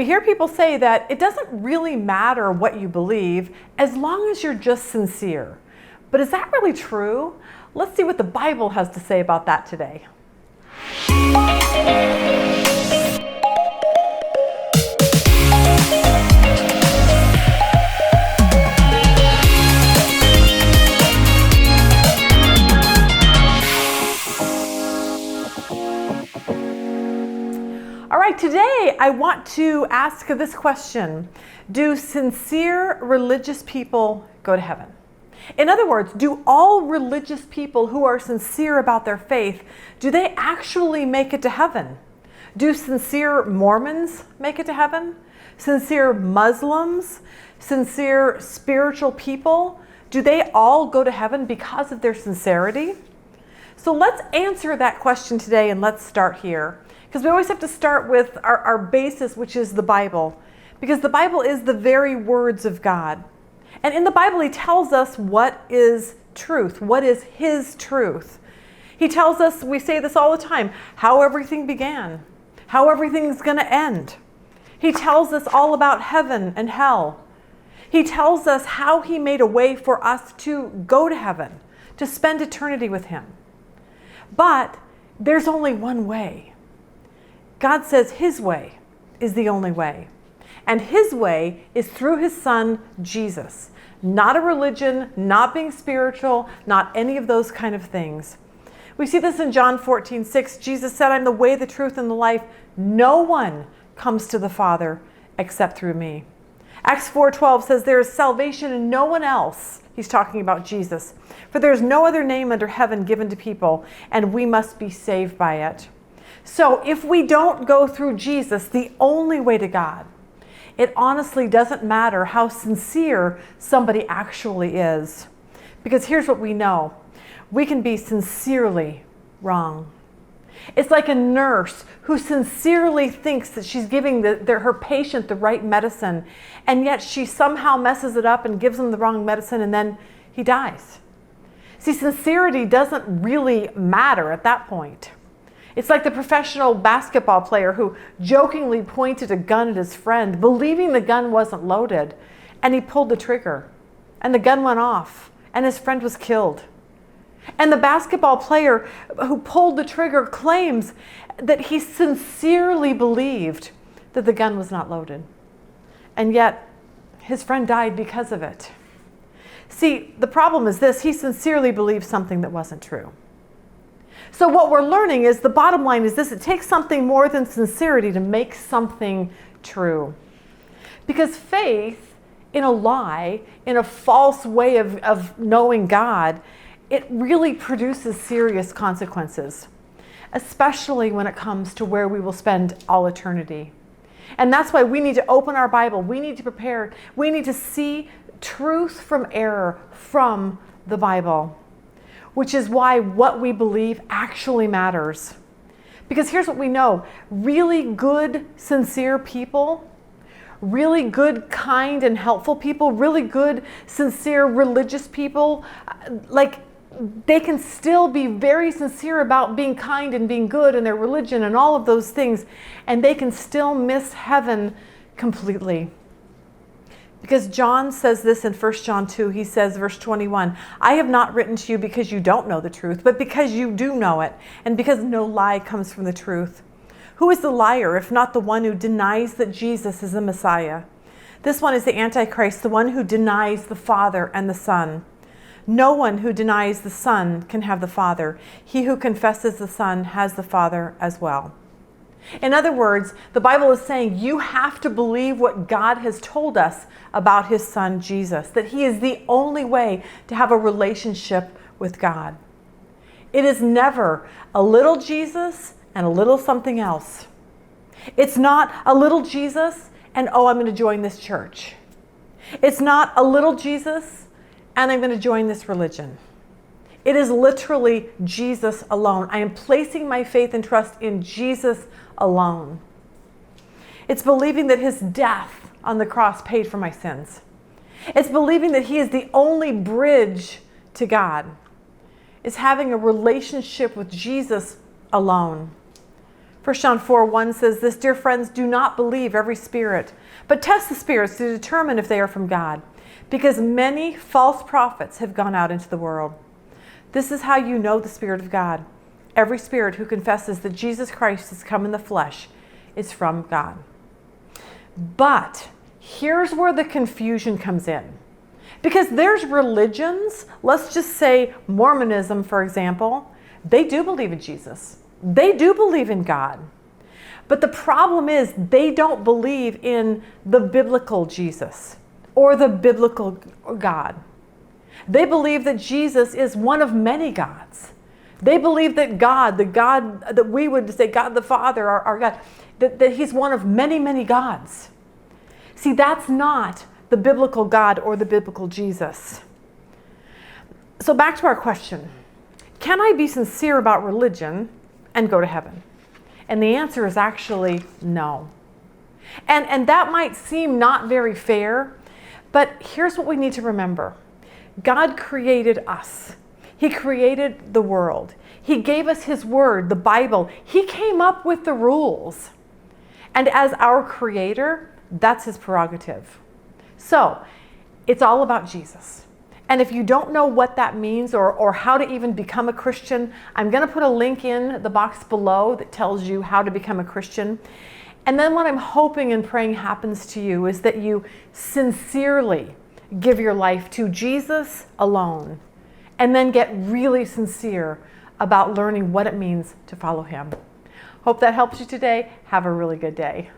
We hear people say that it doesn't really matter what you believe as long as you're just sincere. But is that really true? Let's see what the Bible has to say about that today. All right, today I want to ask this question. Do sincere religious people go to heaven? In other words, do all religious people who are sincere about their faith, do they actually make it to heaven? Do sincere Mormons make it to heaven? Sincere Muslims? Sincere spiritual people? Do they all go to heaven because of their sincerity? So let's answer that question today, and let's start here. Because we always have to start with our basis, which is the Bible. Because the Bible is the very words of God. And in the Bible, he tells us what is truth, what is his truth. He tells us, we say this all the time, how everything began, how everything's going to end. He tells us all about heaven and hell. He tells us how he made a way for us to go to heaven, to spend eternity with him. But there's only one way. God says his way is the only way. And his way is through his son, Jesus. Not a religion, not being spiritual, not any of those kind of things. We see this in John 14:6. Jesus said, I'm the way, the truth, and the life. No one comes to the Father except through me. Acts 4:12 says there is salvation in no one else. He's talking about Jesus. For there is no other name under heaven given to people, and we must be saved by it. So if we don't go through Jesus, the only way to God, it honestly doesn't matter how sincere somebody actually is. Because here's what we know. We can be sincerely wrong. It's like a nurse who sincerely thinks that she's giving her patient the right medicine, and yet she somehow messes it up and gives him the wrong medicine, and then he dies. See, sincerity doesn't really matter at that point. It's like the professional basketball player who jokingly pointed a gun at his friend, believing the gun wasn't loaded, and he pulled the trigger, and the gun went off, and his friend was killed. And the basketball player who pulled the trigger claims that he sincerely believed that the gun was not loaded, and yet his friend died because of it. See, the problem is this: he sincerely believed something that wasn't true. So what we're learning is, the bottom line is this: it takes something more than sincerity to make something true. Because faith in a lie, in a false way of knowing God, it really produces serious consequences, especially when it comes to where we will spend all eternity. And that's why we need to open our Bible. We need to prepare. We need to see truth from error from the Bible. Which is why what we believe actually matters. Because here's what we know. Really good, sincere people, really good, kind, and helpful people, really good, sincere, religious people, they can still be very sincere about being kind and being good in their religion and all of those things, and they can still miss heaven completely. Because John says this in 1 John 2, he says, verse 21, I have not written to you because you don't know the truth, but because you do know it, and because no lie comes from the truth. Who is the liar if not the one who denies that Jesus is the Messiah? This one is the Antichrist, the one who denies the Father and the Son. No one who denies the Son can have the Father. He who confesses the Son has the Father as well. In other words, the Bible is saying you have to believe what God has told us about his son Jesus, that he is the only way to have a relationship with God. It is never a little Jesus and a little something else. It's not a little Jesus and, oh, I'm going to join this church. It's not a little Jesus and I'm going to join this religion. It is literally Jesus alone. I am placing my faith and trust in Jesus alone. It's believing that his death on the cross paid for my sins. It's believing that he is the only bridge to God. It's having a relationship with Jesus alone. 1 John 4:1 says this, "Dear friends, do not believe every spirit, but test the spirits to determine if they are from God, because many false prophets have gone out into the world. This is how you know the Spirit of God. Every spirit who confesses that Jesus Christ has come in the flesh is from God." But here's where the confusion comes in. Because there's religions, let's just say Mormonism, for example, they do believe in Jesus. They do believe in God. But the problem is they don't believe in the biblical Jesus or the biblical God. They believe that Jesus is one of many gods. They believe that God, the God that we would say, God the Father, our God, that he's one of many, many gods. See, that's not the biblical God or the biblical Jesus. So back to our question. Can I be sincere about religion and go to heaven? And the answer is actually no. And that might seem not very fair, but here's what we need to remember. God created us. He created the world. He gave us His Word, the Bible. He came up with the rules. And as our Creator, that's His prerogative. So, it's all about Jesus. And if you don't know what that means or how to even become a Christian, I'm going to put a link in the box below that tells you how to become a Christian. And then what I'm hoping and praying happens to you is that you sincerely give your life to Jesus alone, and then get really sincere about learning what it means to follow Him. Hope that helps you today. Have a really good day.